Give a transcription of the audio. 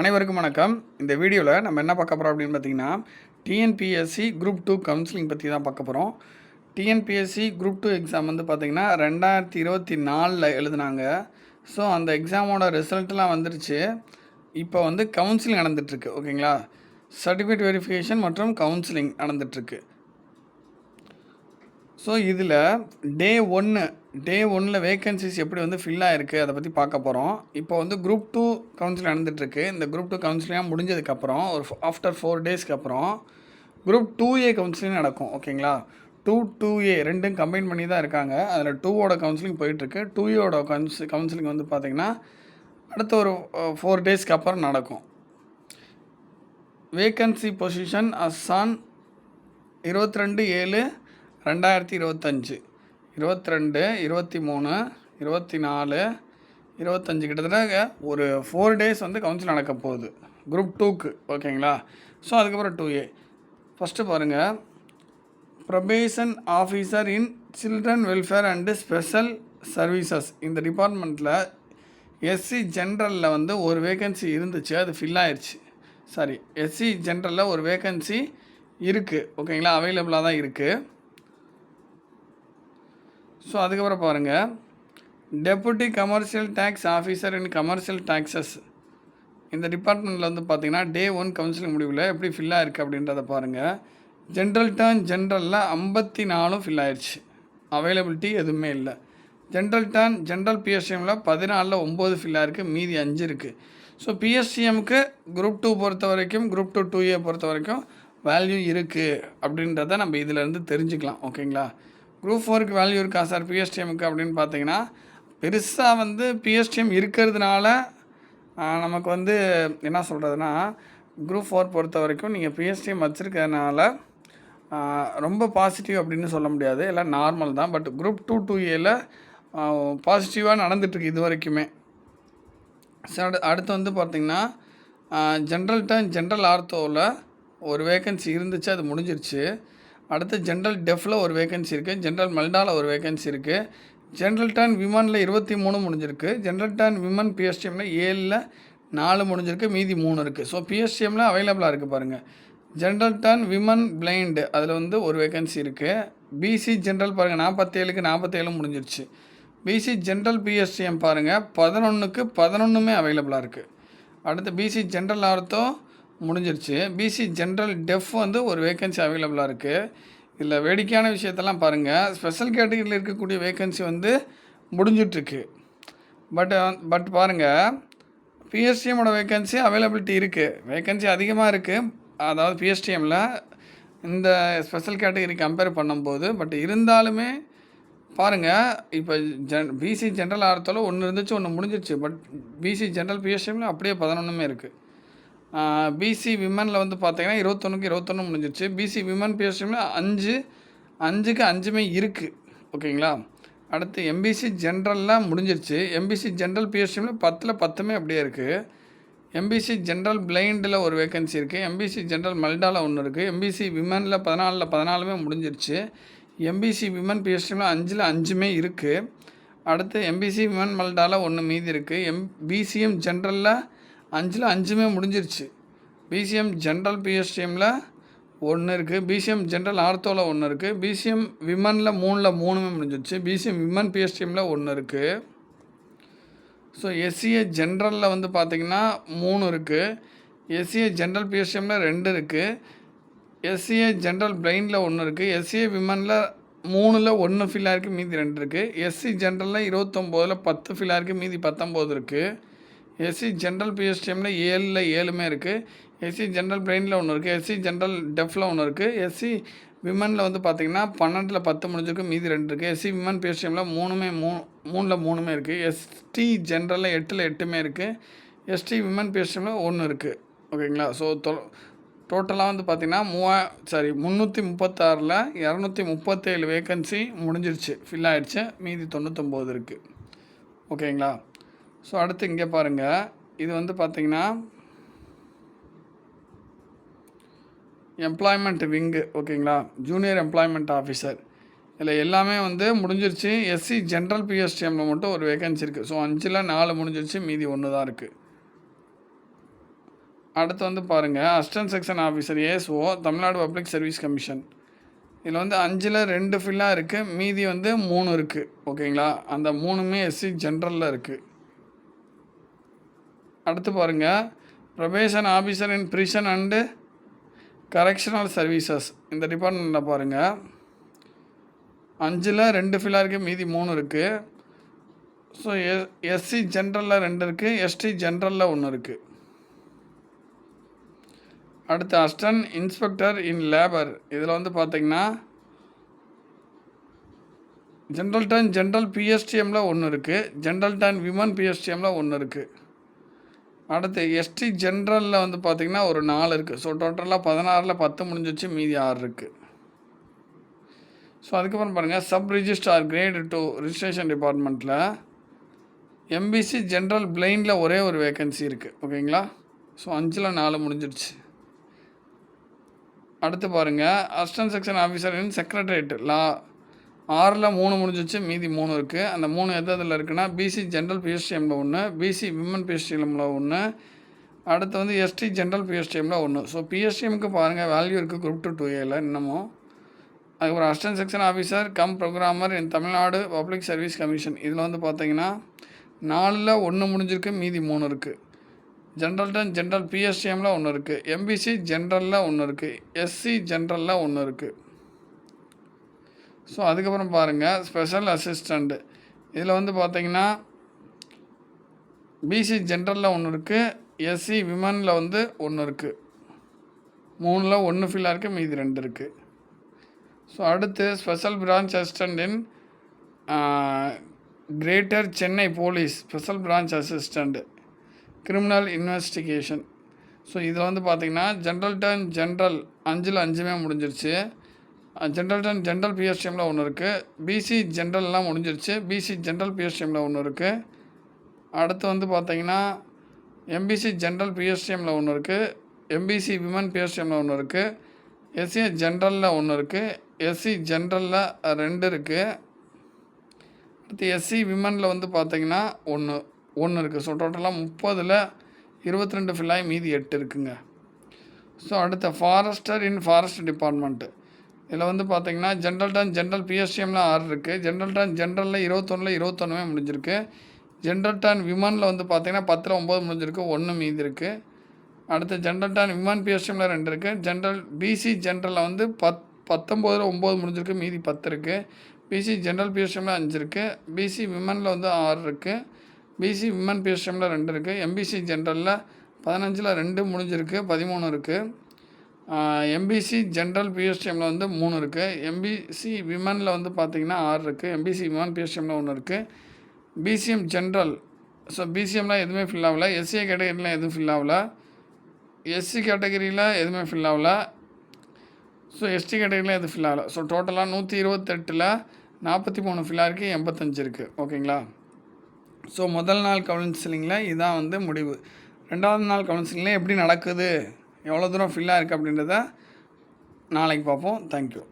அனைவருக்கும் வணக்கம். இந்த வீடியோவில் நம்ம என்ன பார்க்க போகிறோம் அப்படின்னு பார்த்தீங்கன்னா, டிஎன்பிஎஸ்சி குரூப் 2 கவுன்சிலிங் பற்றி தான் பார்க்க போகிறோம். டிஎன்பிஎஸ்சி குரூப் 2 எக்ஸாம் வந்து பார்த்திங்கன்னா 2024 எழுதுனாங்க. ஸோ அந்த எக்ஸாமோட ரிசல்ட்லாம் வந்துருச்சு. இப்போ வந்து கவுன்சிலிங் நடந்துகிட்ருக்கு. ஓகேங்களா, சர்டிஃபிகேட் வெரிஃபிகேஷன் மற்றும் கவுன்சிலிங் நடந்துகிட்ருக்கு. ஸோ இதில் டே 1 வேக்கன்சிஸ் எப்படி வந்து ஃபில் ஆகிருக்கு அதை பற்றி பார்க்க போகிறோம். இப்போ வந்து குரூப் 2 கவுன்சிலிங் நடந்துகிட்ருக்கு. இந்த குரூப் 2 கவுன்சிலிங்காக முடிஞ்சதுக்கப்புறம் ஒரு ஆஃப்டர் 4 டேஸ்க்கு அப்புறம் குரூப் 2A கவுன்சிலிங் நடக்கும். ஓகேங்களா, 2A ரெண்டும் கம்பைன் பண்ணி தான் இருக்காங்க. அதில் 2ஓட கவுன்சிலிங் போயிட்டுருக்கு. 2Aவோட கவுன்சிலிங் வந்து பார்த்திங்கன்னா அடுத்த ஒரு 4 டேஸ்க்கு அப்புறம் நடக்கும். வேக்கன்சி பொசிஷன் அஸ்ஸான் 22/7/2025 22, 23, 24, 25 கிட்டத்தட்ட ஒரு 4 டேஸ் வந்து கவுன்சில் நடக்க போகுது குரூப் 2க்கு. ஓகேங்களா, ஸோ அதுக்கப்புறம் 2A. ஃபஸ்ட்டு பாருங்கள், probation officer in children welfare and special services. இந்த டிபார்ட்மெண்ட்டில் எஸ்சி ஜென்ரலில் வந்து ஒரு வேக்கன்சி இருந்துச்சு, அது ஃபில் ஆயிடுச்சு. எஸ்சி ஜென்ரலில் ஒரு வேக்கன்சி இருக்குது. ஓகேங்களா, அவைலபிளாக தான் இருக்குது. ஸோ அதுக்கப்புறம் பாருங்கள், deputy commercial tax officer in commercial taxes. இந்த டிபார்ட்மெண்ட்டில் வந்து பார்த்திங்கன்னா டே 1 கவுன்சிலிங் முடிவில் எப்படி ஃபில் ஆகிருக்கு அப்படின்றத பாருங்கள். ஜென்ரல் டர்ன் ஜென்ரலில் 54 ஃபில் ஆயிடுச்சு, அவைலபிலிட்டி எதுவுமே இல்லை. ஜென்ரல் டர்ன் ஜென்ரல் பிஎஸ்டிஎம்மில் 14 9 ஃபில் ஆகிருக்கு, மீதி 5 இருக்குது. ஸோ பிஎஸ்டிஎம்க்கு குரூப் 2 பொறுத்த வரைக்கும், குரூப் 2 2A பொறுத்த வரைக்கும் வேல்யூ இருக்குது அப்படின்றத நம்ம இதிலேருந்து தெரிஞ்சுக்கலாம். ஓகேங்களா, குரூப் 4க்கு வேல்யூ இருக்கா சார் பிஎஸ்டிஎம்க்கு அப்படின்னு பார்த்தீங்கன்னா, பெருசாக வந்து பிஎஸ்டிஎம் இருக்கிறதுனால நமக்கு வந்து என்ன சொல்கிறதுனா, குரூப் 4 பொறுத்த வரைக்கும் நீங்கள் பிஎஸ்டிஎம் வச்சுருக்கிறதுனால ரொம்ப பாசிட்டிவ் அப்படின்னு சொல்ல முடியாது, எல்லாம் நார்மல் தான். பட் குரூப் 2 2Aல பாசிட்டிவாக நடந்துகிட்ருக்கு இது வரைக்குமே. அடுத்து வந்து பார்த்திங்கன்னா ஜென்ரல் டர்ன் ஜென்ரல் ஆர்த்தோவில் ஒரு வேக்கன்சி இருந்துச்சு, அது முடிஞ்சிருச்சு. அடுத்து ஜென்ரல் டெஃபில் ஒரு வேக்கன்சி இருக்குது, ஜென்ரல் மல்டாவில் ஒரு வேக்கன்சி இருக்குது. ஜென்ரல் டர்ன் விமனில் 23 முடிஞ்சிருக்கு. ஜென்ரல் டர்ன் விமன் பிஎஸ்டிஎம்மில் 7ல் 4 முடிஞ்சிருக்கு, மீதி 3 இருக்குது. ஸோ பிஎஸ்டிஎம்மில் அவைலபிளாக இருக்குது பாருங்கள். ஜென்ரல் டர்ன் விமன் பிளைண்டு அதில் வந்து ஒரு வேக்கன்சி இருக்குது. பிசி ஜென்ரல் பாருங்கள், 47க்கு 47 முடிஞ்சிருச்சு. பிசி ஜென்ரல் பிஎஸ்டிஎம் பாருங்கள், 11க்கு 11மே அவைலபிளாக இருக்குது. அடுத்து பிசி ஜென்ரல் ஆர்த்தோ முடிஞ்சிருச்சு. பிசி ஜென்ரல் டெஃப் வந்து ஒரு வேக்கன்சி அவைலபிளாக இருக்குது. இதில் வேடிக்கையான விஷயத்தெல்லாம் பாருங்கள், ஸ்பெஷல் கேட்டகரியில் இருக்கக்கூடிய வேக்கன்சி வந்து முடிஞ்சிட்ருக்கு. பட் பாருங்கள், பிஎஸ்டிஎம்மோட வேக்கன்சி அவைலபிலிட்டி இருக்குது, வேக்கன்சி அதிகமாக இருக்குது. அதாவது பிஎஸ்டிஎம்மில் இந்த ஸ்பெஷல் கேட்டகரி கம்பேர் பண்ணும்போது. பட் இருந்தாலுமே பாருங்கள், இப்போ பிசி ஜென்ரல் ஆர்த்தோவில் ஒன்று இருந்துச்சு, ஒன்று முடிஞ்சிருச்சு. பட் பிசி ஜென்ரல் பிஎஸ்டிஎம்மில் அப்படியே 11மே இருக்குது. பிசி விமனில் வந்து பார்த்திங்கன்னா 21க்கு 21 முடிஞ்சிருச்சு. பிசி விமன் பிஎஸ்டிஎம்மில் 5க்கு 5மே இருக்குது. ஓகேங்களா, அடுத்து எம்பிசி ஜென்ரலில் முடிஞ்சிருச்சு. எம்பிசி ஜென்ரல் பிஎஸ்டிஎம்மில் 10ல் 10மே அப்படியே இருக்குது. எம்பிசி ஜென்ரல் பிளைண்டில் ஒரு வேக்கன்சி இருக்குது. எம்பிசி ஜென்ரல் மல்டாவில் ஒன்று இருக்குது. எம்பிசி விமனில் 14ல் 14மே முடிஞ்சிருச்சு. எம்பிசி விமன் பிஎஸ்டிஎம்மில் 5ல் 5மே இருக்குது. அடுத்து எம்பிசி விமன் மல்டாவில் ஒன்று மீதி இருக்குது. பிசிஎம் ஜென்ரலில் 5ல் 5மே முடிஞ்சிருச்சு. பிசிஎம் ஜென்ரல் பிஎஸ்டிஎம்மில் ஒன்று இருக்குது. பிசிஎம் ஜென்ரல் ஆர்த்தோவில் ஒன்று இருக்குது. பிசிஎம் விமனில் 3ல் 3மே முடிஞ்சிருச்சு. பிசிஎம் விமன் பிஎஸ்டிஎம்மில் ஒன்று இருக்குது. ஸோ எஸ்சிஏ ஜென்ரலில் வந்து பார்த்திங்கன்னா 3 இருக்குது. எஸ்சிஏ ஜென்ரல் பிஎஸ்டிஎம்மில் 2 இருக்குது. எஸ்சிஏ ஜென்ரல் பிளைண்டில் ஒன்று இருக்குது. எஸ்சிஏ விமனில் 3ல் 1 ஃபில் ஆகிருக்கு, மீதி 2 இருக்குது. எஸ்சி ஜென்ரலில் 29ல் 10 ஃபில் ஆகிருக்கு, மீதி 19 இருக்குது. எஸ்சி ஜென்ரல் பிஎஸ்டிஎம்மில் 7ல் 7மே இருக்குது. எஸ்சி ஜென்ரல் பிரெயினில் ஒன்று இருக்குது. எஸ்சி ஜென்ரல் டெஃபில் ஒன்று இருக்குது. எஸ்சி விமனில் வந்து பார்த்திங்கன்னா 12ல் 10 முடிஞ்சிருக்கு, மீதி 2 இருக்குது. எஸ்சி விமன் பிஎஸ்டிஎம்மில் 3ல் 3மே இருக்குது. எஸ்டி ஜென்ரலில் 8ல் 8மே இருக்குது. எஸ்டி விமன் பிஎஸ்டிஎம்மில் 1 இருக்குது. ஓகேங்களா, ஸோ டோட்டலாக வந்து பார்த்திங்கன்னா 336ல் 237 வேக்கன்சி முடிஞ்சிருச்சு, ஃபில் ஆகிடுச்சு, மீதி 99 இருக்குது. ஓகேங்களா, ஸோ அடுத்து இங்கே பாருங்கள், இது வந்து பார்த்திங்கன்னா எம்ப்ளாய்மெண்ட் விங்கு. ஓகேங்களா, ஜூனியர் எம்ப்ளாய்மெண்ட் ஆஃபீஸர் இதில் எல்லாமே வந்து முடிஞ்சிருச்சு. எஸ்சி ஜென்ரல் பிஎஸ்டிஎம்மில் மட்டும் ஒரு வேகன்சி இருக்குது. ஸோ 5ல் 4 முடிஞ்சிருச்சு, மீதி 1 தான் இருக்குது. அடுத்து வந்து பாருங்கள், assistant section officer ASO Tamil Nadu public service commission. இதில் வந்து 5ல் 2 ஃபில்லாக இருக்குது, மீதி வந்து 3 இருக்குது. ஓகேங்களா, அந்த 3மே எஸ்சி ஜென்ரலில் இருக்குது. அடுத்து பாருங்கள், probation officer in prison and correctional services. இந்த டிபார்ட்மெண்ட்டில் பாருங்கள், 5ல் 2 ஃபில்லாக இருக்குது, மீதி 3 இருக்குது. ஸோ எஸ்சி ஜென்ரலில் 2 இருக்குது, எஸ்டி ஜென்ரலில் 1 இருக்குது. அடுத்து அசிஸ்டன்ட் இன்ஸ்பெக்டர் இன் லேபர். இதில் வந்து பார்த்திங்கன்னா ஜென்ரல் டர்ன் ஜென்ரல் பிஎஸ்டிஎம்மில் 1 இருக்குது, ஜென்ரல் டர்ன் விமன் பிஎஸ்டிஎம்மில் 1 இருக்குது. அடுத்து எஸ்டி ஜென்ரலில் வந்து பார்த்திங்கன்னா ஒரு 4 இருக்குது. ஸோ டோட்டலாக 16ல் 10 முடிஞ்சிச்சு, மீதி 6 இருக்குது. ஸோ அதுக்கப்புறம் பாருங்கள், சப் ரிஜிஸ்ட்ரார் கிரேட் 2 ரிஜிஸ்ட்ரேஷன் டிபார்ட்மெண்ட்டில் எம்பிசி ஜென்ரல் பிளைண்டில் ஒரே ஒரு வேக்கன்சி இருக்குது. ஓகேங்களா, ஸோ 5ல் 4 முடிஞ்சிடுச்சு. அடுத்து பாருங்கள், அசிஸ்டன்ட் செக்ஷன் ஆஃபீஸர் இன் செக்ரட்டரியேட் லா 6ல் 3 முடிஞ்சிச்சு, மீதி 3 இருக்குது. அந்த 3 எதில் இருக்குன்னா பிசி ஜென்ரல் பிஎஸ்டிஎம்மில் 1, பிசி விமன் பிஎஸ்டிஎம்மில் 1, அடுத்து வந்து எஸ்டி ஜென்ரல் பிஎஸ்டிஎம்மில் 1. ஸோ பிஎஸ்டிஎம்க்கு பாருங்கள் வேல்யூ இருக்குது குரூப் 2A இன்னமும். அதுக்கப்புறம் assistant section officer come programmer இன் தமிழ்நாடு பப்ளிக் சர்வீஸ் கமிஷன். இதில் வந்து பார்த்தீங்கன்னா 4ல் 1 முடிஞ்சிருக்கு, மீதி 3 இருக்குது. ஜென்ரல் டர்ன் ஜென்ரல் பிஎஸ்டிஎம்மில் 1 இருக்குது, எம்பிசி ஜென்ரலில் 1 இருக்குது, எஸ்சி ஜென்ரலில் 1 இருக்குது. ஸோ அதுக்கப்புறம் பாருங்கள், ஸ்பெஷல் அசிஸ்டண்ட்டு. இதில் வந்து பார்த்திங்கன்னா பிசி ஜென்ரலில் 1 இருக்குது, எஸ்சி விமனில் வந்து 1 இருக்குது. 3ல் 1 ஃபில்லாக இருக்குது, மீதி 2 இருக்குது. ஸோ அடுத்து ஸ்பெஷல் பிரான்ச் அசிஸ்டண்ட் இன் greater Chennai police, special branch assistant criminal investigation. So இதில் வந்து பார்த்திங்கன்னா ஜென்ரல் டர்ன் ஜென்ரல் 5ல் 5மே முடிஞ்சிருச்சு, ஜென்ரல் டர்ன் ஜென்ரல் பிஎஸ்டிஎம்மில் 1 இருக்குது, பிசி ஜென்ரல்லாம் முடிஞ்சிருச்சு, பிசி ஜென்ரல் பிஎஸ்டிஎம்மில் 1 இருக்குது. அடுத்து வந்து பார்த்திங்கன்னா எம்பிசி ஜென்ரல் பிஎஸ்டிஎம்மில் 1 இருக்குது, எம்பிசி விமன் பிஎஸ்டிஎம்மில் 1 இருக்குது, எஸ்சி ஜென்ரலில் 1 இருக்குது, எஸ்சி ஜென்ரலில் 2 இருக்குது. அடுத்து எஸ்சி விமனில் வந்து பார்த்திங்கன்னா 1 இருக்குது. ஸோ டோட்டலாக 30ல் 22 ஃபில்லாகி மீதி 8 இருக்குங்க. ஸோ அடுத்த ஃபாரஸ்டர் இன் ஃபாரஸ்ட் டிபார்ட்மெண்ட்டு. இதில் வந்து பார்த்திங்கன்னா ஜென்ரல் டர்ன் ஜென்ரல் பிஎஸ்டிஎம்மில் 6 இருக்குது, ஜென்ரல் டர்ன் ஜென்ரலில் 21ல் 21மே முடிஞ்சிருக்கு, ஜென்ரல் டர்ன் விமனில் வந்து பார்த்திங்கன்னா 10ல் 9 முடிஞ்சிருக்கு, 1 மீதி இருக்குது. அடுத்து ஜென்ரல் டர்ன் விமன் பிஎஸ்டிஎம்மில் 2 இருக்குது, ஜென்ரல் பிசி ஜென்ரலில் வந்து 19ல் 9 முடிஞ்சிருக்கு, மீதி 10 இருக்குது, பிசி ஜென்ரல் பிஎஸ்டிஎம்மில் 5 இருக்குது, பிசி விமனில் வந்து 6 இருக்குது, பிசி விமன் பிஎஸ்டிஎம்மில் 2 இருக்குது, எம்பிசி ஜென்ரலில் 15ல் 2 முடிஞ்சிருக்கு, 13 இருக்குது, எம்பிசி ஜென்ரல் பிஎஸ்டிஎம்மில் வந்து 3 இருக்குது, எம்பிசி விமனில் வந்து பார்த்திங்கன்னா 6 இருக்குது, எம்பிசி விமன் பிஎஸ்டிஎம்மில் 1 இருக்குது, பிசிஎம் ஜென்ரல். ஸோ பிசிஎம்லாம் எதுவுமே ஃபில் ஆகலை, எஸ்சி கேட்டகரியில் எதுவும் ஃபில் ஆகலை, எஸ்சி கேட்டகரியில் எதுவுமே ஃபில் ஆகலை, ஸோ எஸ்டி கேட்டகரியில் எதுவும் ஃபில் ஆகலை. ஸோ டோட்டலாக 128ல் 43 ஃபில்லாக இருக்குது, 85 இருக்குது. ஓகேங்களா, ஸோ முதல் நாள் கவுன்சிலிங்கில் இதுதான் வந்து முடிவு. 2வது நாள் கவுன்சிலிங்கில் எப்படி நடக்குது, எவ்வளோ தூரம் ஃபில்லாக இருக்குது அப்படின்றத நாளைக்கு பார்ப்போம். தேங்க்யூ.